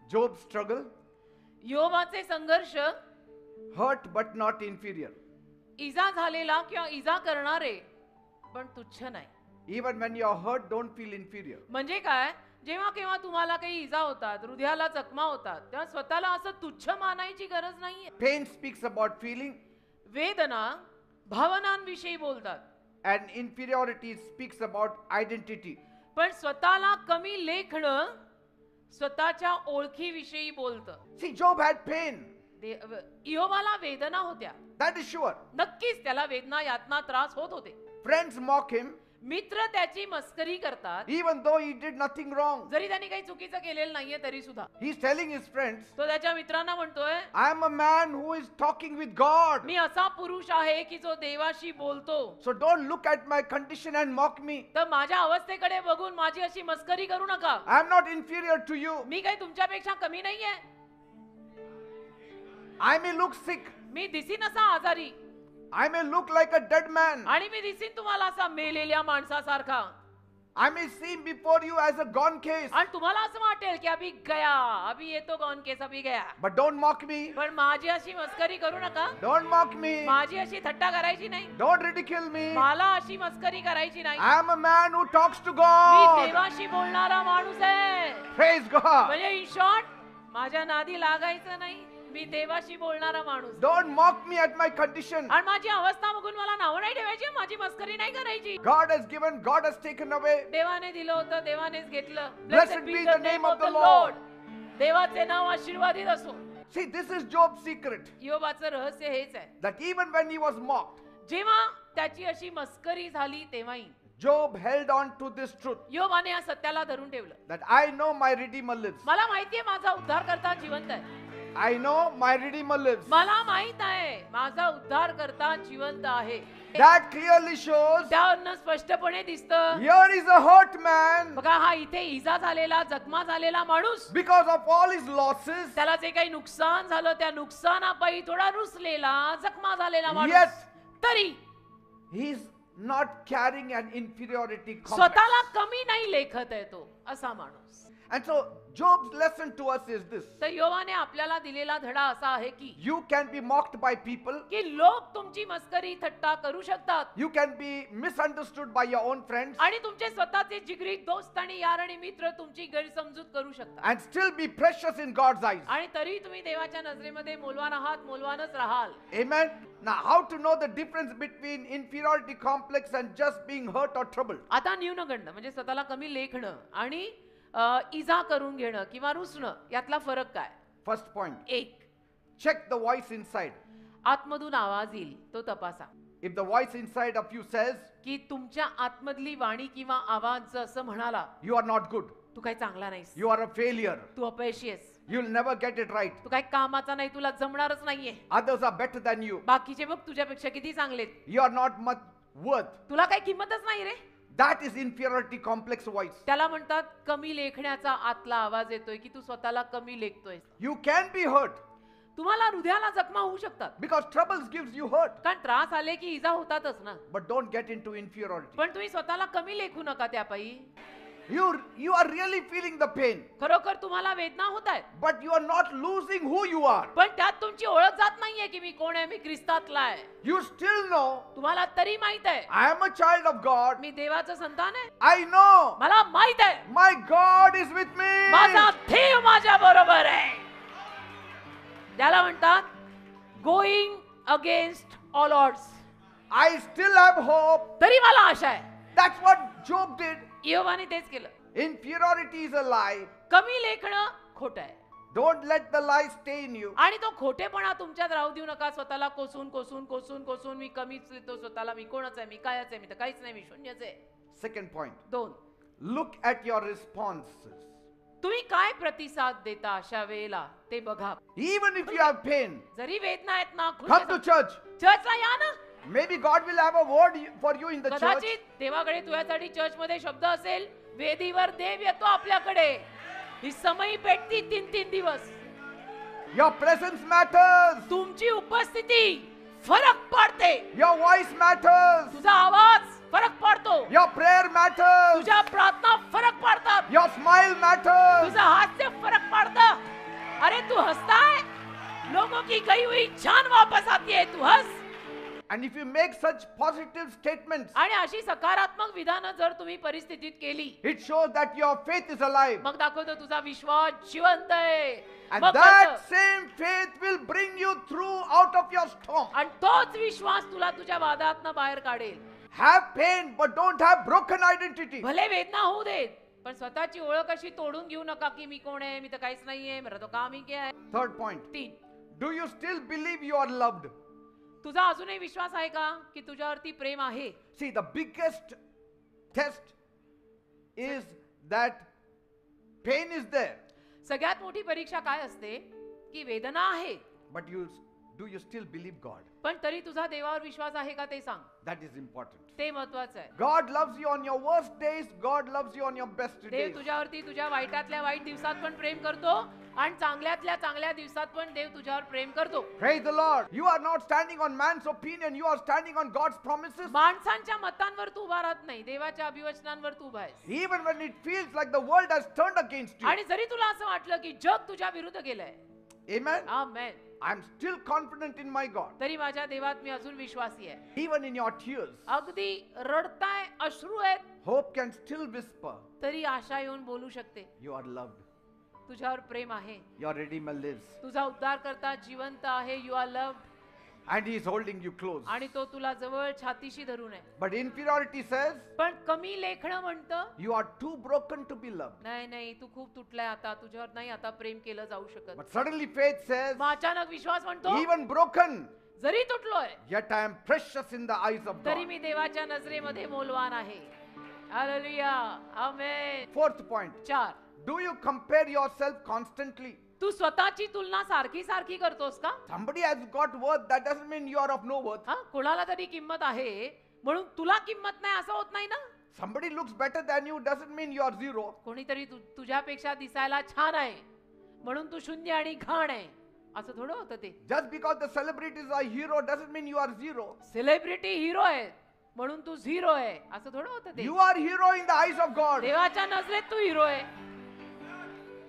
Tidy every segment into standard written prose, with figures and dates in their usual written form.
Job's struggle. योबाचे संघर्ष. Hurt but not inferior. इजा झालेला किंवा इजा करणारे पण तुच्छ नाही. Even when you are hurt, don't feel inferior. म्हणजे काय, जेव्हा केव्हा तुम्हाला काही इजा होतात, हृदयाला जखमा होतात, तेव्हा स्वतःला असं तुच्छ मानायची गरज नाहीये. Pain speaks about feeling. वेदना भावनांविषयी बोलतात. And inferiority speaks about identity. पण स्वतःला कमी लेखणं स्वतःच्या ओळखीविषयी बोलतं. See, Job had pain. इयोबाला वेदना होत्या. That is sure. नक्कीच त्याला वेदना, यातना, त्रास होत होते. Friends mock him. मित्र त्याची मस्करी करतात. Even though he did nothing wrong. जरी त्यांनी काही चुकीचं केलेलं नाहीये तरी सुद्धा. He's telling his friends. तो त्याच्या मित्रांना म्हणतोय, I am a man who is talking with God. मी असा पुरुष आहे की जो देवाशी बोलतो. So don't look at my condition and mock me. तर माझ्या अवस्थेकडे बघून माझी अशी मस्करी करू नका. I am not inferior to you. मी काही तुमच्यापेक्षा कमी नाहीये. I may look sick. मी दिसीन असा आजारी. I may look like a dead man. आणि मी दिसीन तुम्हाला असा मेलेल्या माणसासारखा. I may seem before you as a gone case. आणि तुम्हाला असं वाटेल की अभी गया, अभी ये तो गॉन केस अभी गया. But don't mock me. पण माझी अशी मस्करी करू नका. Don't mock me. माझी अशी थट्टा करायची नाही. Don't ridicule me. मला अशी मस्करी करायची नाही. I am a man who talks to me God. देवाशी बोलणारा माणूस आहे. Praise God. म्हणजे इन शॉर्ट माझ्या नादी लागायचं नाही. मी देवाशी बोलणारा माणूस. Don't mock me at my condition. आणि माझी अवस्था बघून मला नाव नाही ठेवायची, माझी मस्करी नाही करायची. God has given, God has taken away. देवाने दिलं होतं, देवानेच घेतलं. Blessed be the name of the Lord. देवाचे नाव आशीर्वादित असो. See, this is Job's secret. योबाचं रहस्य हेच आहे. That even when he was mocked, जेव्हा त्याची अशी मस्करी झाली तेव्हाही Job held on to this truth. योबाने या सत्याला धरून ठेवलं. That I know my Redeemer lives. मला माहितीये माझा उद्धारकर्ता जिवंत आहे. I know my Redeemer lives. मला माहित आहे माझा उद्धारकर्ता जिवंत आहे. That clearly shows. त्यावरनं स्पष्टपणे दिसतं. Here is a hurt man. बघा, हा इथे इजा झालेला, जखमा झालेला माणूस. Because of all his losses. त्याला जे काही नुकसान झालं त्या नुकसानापायी थोडा रुसलेला, जखमा झालेला माणूस. Yet तरी he is not carrying an inferiority complex. स्वतःला कमी नाही लेखत आहे तो असा माणूस. And so Job's lesson to us is this. तर योबाने आपल्याला दिलेला धडा असा आहे की You can be mocked by people. की लोक तुमची मस्करी थट्टा करू शकतात. You can be misunderstood by your own friends. आणि तुमचे स्वतःचे जिगरी दोस्त आणि यार आणि मित्र तुमची गैरसमजूत करू शकतात. And still be precious in God's eyes. आणि तरी तुम्ही देवाच्या नजरेमध्ये मौल्यवान आहात, मौल्यवानच राहाल. Amen. Now how to know the difference between inferiority complex and just being hurt or troubled? आता न्यूनगंड म्हणजे स्वतःला कमी लेखणं आणि इजा करून घेणं किंवा रुसणं यातला फरक काय? First point. एक, Check the voice inside. आतमधून आवाज येईल तो तपासा. If the voice inside of you says की तुमच्या आतमधली वाणी किंवा आवाज असं म्हणाला, you are not good, तू काही चांगला नाहीस, you are a failure, तू अपयशी आहेस, you'll never get it right, तू काही कामाचा नाही, तुला जमणारच नाहीये, others are better than you, बाकीचे बघ तुझ्यापेक्षा किती चांगलेत, you are not much worth. तुला काही किंमतच नाही रे. That is inferiority complex voice. त्याला म्हणतात कमी लेखण्याचा आतला आवाज येतोय की तू स्वतःला कमी लेखतोय. You can be hurt तुम्हाला हृदयाला जखमा होऊ शकतात because troubles gives you hurt. कारण त्रास आले की इजा होतातच ना. But don't get into inferiority. पण तुम्ही स्वतःला कमी लेखू नका त्यापायी. You are really feeling the pain. खरोखर तुम्हाला वेदना होत आहेत. But you are not losing who you are. पण त्यात तुमची ओळख जात नाहीये की मी कोण आहे, मी ख्रिस्तातला आहे. You still know तुम्हाला तरी माहित आहे I am a child of God. मी देवाचं संतान आहे. I know मला माहित आहे my God is with me. माझा देव माझ्या बरोबर आहे. त्याला म्हणतात going against all odds. I still have hope. तरी मला आशा आहे. That's what Job did. योबाने तेच केलं. Inferiority is a lie. कमी लेखणं खोटं आहे. Don't let the lie stay in you. आणि तो खोटेपणा तुमच्यात राहू देऊ नका. स्वतःला कोसून कोसून कोसून कोसून मी कमीच लिहितो स्वतःला, मी कोणच आहे, मी कायच आहे, मी तर काहीच नाही, मी शून्यच आहे. Second point. 2, Look at your responses. तुम्ही काय प्रतिसाद देता अशा वेळेला ते बघा. Even if you have pain, जरी वेदना आहेत ना, come to church. चर्चला या ना. Maybe God will have a word for you in the church. कदाचित देवाकडे तुझ्यासाठी चर्च मध्ये शब्द असेल. वेदीवर देव येतो आपल्याकडे. ही समयी पेटती 3-3 दिवस. Your presence matters. तुमची उपस्थिती फरक पडते. Your voice matters. तुझा आवाज smile matters. तुझं हास्य फरक पड़ता. अरे तू हंसता है, लोगों की गई हुई जान वापस आती है, तू हंस. And if you make such positive statements, आणि अशी सकारात्मक विधानं जर तुम्ही परिस्थितीत केली, it shows that your faith is alive. मग दाखवतो तुझा विश्वास जिवंत आहे. And मग that कळतं. same faith will bring you through out of your storm. आणि तोच विश्वास तुला तुझ्या वादातनं बाहेर काढेल. Have pain, but don't have broken identity. भले वेदना होऊ देत, पण स्वतःची ओळख अशी तोडून घेऊ नका की मी कोण आहे, मी तर काहीच नाहीये, मेरा तो काम ही क्या है. Third point. 3. Do you still believe you are loved? तुझा अजूनही विश्वास आहे का की तुझ्यावरती प्रेम आहे. See, the biggest test is that pain is there, सगळ्यात मोठी परीक्षा काय असते की वेदना आहे, but do you still believe God? पण तरी तुझा देवावर विश्वास आहे का ते सांग. That is important. ते महत्वाचं आहे. God loves you on your worst days. God loves you on your best Dev days. तुझ्यावरती तुझ्या वाईटातल्या वाईट दिवसात पण प्रेम करतो आणि चांगल्यातल्या चांगल्या दिवसात पण देव तुझ्यावर प्रेम करतो. Praise the Lord. You are not standing on man's opinion. You are standing on God's promises. माणसांच्या मतांवर तू उभा राहत नाही, देवाच्या अभिवचनांवर तू उभा आहेस. Even when it feels like the world has turned against you. आणि जरी तुला असं वाटलं की जग तुझ्या विरुद्ध गेलंय, Amen. Amen, I'm still confident in my God. तरी माझ्या देवात मी अजून विश्वासी आहे. Even in your tears, अगदी रडताय, अश्रू आहेत, hope can still whisper, तरी आशा येऊन बोलू शकते. you are loved. तुझ्यावर प्रेम आहे, Your Redeemer lives. तुझा उद्धार करता जिवंत आहे. You are loved. And He is holding you close. आणि तो तुला जवळ छातीशी धरून आहे. But inferiority says, पण कमी लेखणं म्हणतं, you are too broken to be loved. नाही नाही, तू खूप तुटलाय, आता तुझ्यावर नाही आता प्रेम केलं जाऊ शकत. But suddenly faith says, मग अचानक विश्वास म्हणतो, even broken, जरी तुटलोय yet I am precious in the eyes of तरी God. मी देवाच्या नजरेमध्ये मौल्यवान आहे. Hallelujah, amen. Fourth point. 4. Do you compare yourself constantly? तू स्वतःची तुलना सारखी सारखी करतोस का? Somebody has got worth, that doesn't mean you are of no worth. हा, कोणाला तरी किंमत आहे म्हणून तुला किंमत नाही असं होत नाही ना. Somebody looks better than you doesn't mean you are zero. कोणीतरी तुझ्यापेक्षा दिसायला छान आहे म्हणून तू शून्य आणि घाण आहे असं थोडं होतं ते. Just because the celebrities are hero doesn't mean you are zero. Celebrity hero आहे म्हणून तू झिरो आहे असं थोडं होतं ते. You are hero in the eyes of God. देवाच्या नजरेत तू हिरो आहे.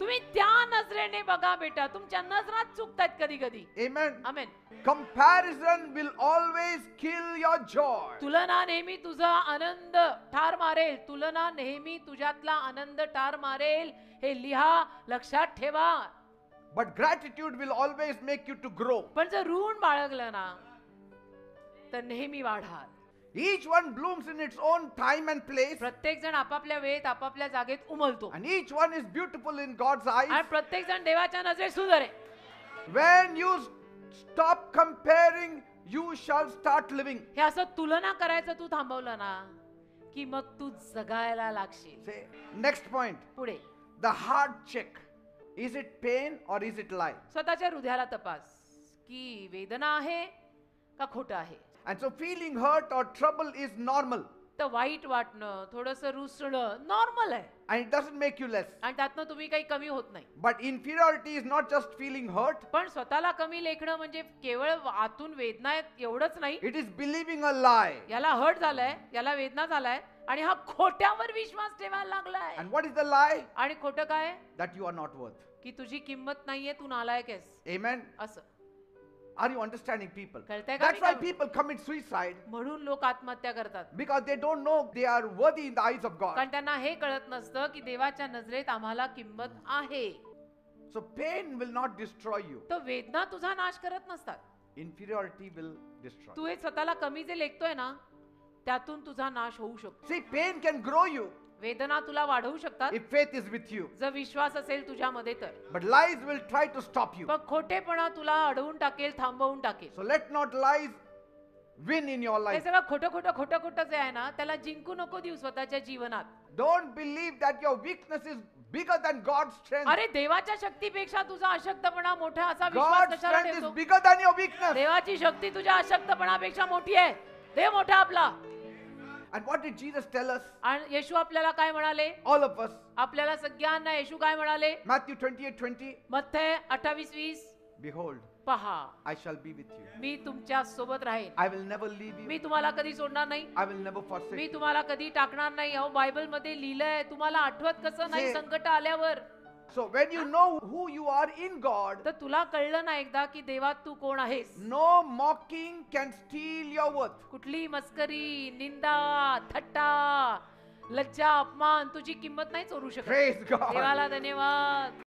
तुम्ही त्या नजरेने बघा बेटा, तुमच्या नजरात चुकतात कधी कधी. Amen. Amen. Comparison will always kill your joy. तुलना नेहमी तुझा आनंद ठार मारेल. तुलना नेहमी तुझ्यातला आनंद ठार मारेल. हे लिहा, लक्षात ठेवा. But gratitude will always make you to grow. पण जर ऋण बाळगलं ना तर नेहमी वाढाल. Each one blooms in its own time and place. प्रत्येक जण आपापल्या वेळेत आपापल्या जागेत उमलतो And each one is beautiful in God's eyes. आणि प्रत्येक जण देवाच्या नजरेत सुंदर आहे. When you stop comparing, you shall start living. हे असं तुलना करायचं तू थांबवलं ना की मग तू जगायला लागशील. Say, next point. पुढे The heart check. Is it pain or is it lie? स्वतःच्या हृदयाला तपास की वेदना आहे का खोटं आहे. And so feeling hurt or trouble is normal. तर वाईट वाटणं, थोडंसं रुसणं नॉर्मल आहे And it doesn't make you less. आणि त्यातनं तुम्ही काही कमी होत नाही. But inferiority is not just feeling hurt. पण स्वतःला कमी लेखणं म्हणजे केवळ आतून वेदना आहेत एवढंच नाही. It is believing a lie. याला हर्ट झालाय, याला वेदना झालाय आणि हा खोट्यावर विश्वास ठेवायला लागलाय. And what is the lie? आणि खोटं काय? That you are not worth. की तुझी किंमत नाहीये, तू नालायक आहेस Amen. असं. Are you understanding people? कळतंय का That's मी why काय people commit suicide. म्हणून लोक आत्महत्या करतात. Because they don't know they are worthy in the eyes of God. कारण त्यांना हे कळत नसतं की देवाच्या नजरेत आम्हाला किंमत आहे. So pain will not destroy you. तर वेदना तुझा नाश करत नसतात. Inferiority will destroy. तू हे स्वतःला कमी जे लेखतोय ना त्यातून तुझा नाश होऊ शकतो. See, pain can grow you वेदना तुला वाढवू शकतात if faith is with you. जर विश्वास असेल तुझ्यामध्ये तर. But lies will try to stop you. पण खोटेपणा तुला अडवून टाकेल, थांबवून टाकेल. So let not lies win in your हे life. सगळं खोटं खोटं जे आहे ना त्याला जिंकू नको देऊ स्वतःच्या जीवनात. Don't believe that your weakness is bigger than God's strength. अरे देवाच्या शक्तीपेक्षा तुझा अशक्तपणा मोठा असा विश्वास God's कशाला strength is ठेवतो? bigger than your weakness. देवाची शक्ती तुझ्या अशक्तपणापेक्षा मोठी आहे. देव मोठा आपला. And what did Jesus tell us? आणि येशू आपल्याला काय म्हणाले? All of us. आपल्याला सगळ्यांना येशू काय म्हणाले? Matthew 28:20. मत्थय 28:20. Behold, पहा I shall be with you. मी तुमच्या सोबत राहीन, I will never leave you. मी तुम्हाला कधी सोडणार नाही, I will never forsake me you. तुम्हाला कधी टाकणार नाही. अहो बायबल मध्ये लिहिलंय, तुम्हाला आठवत कसं नाही जे- संकट आल्यावर. So when you know who you are in God, तर तुला कळलं ना एकदा की देवात तू कोण आहेस. no mocking can steal your worth. कुठली मस्करी, निंदा, थट्टा, लज्जा, अपमान तुझी किंमत नाही चोरू शकत. Praise God. देवाला धन्यवाद.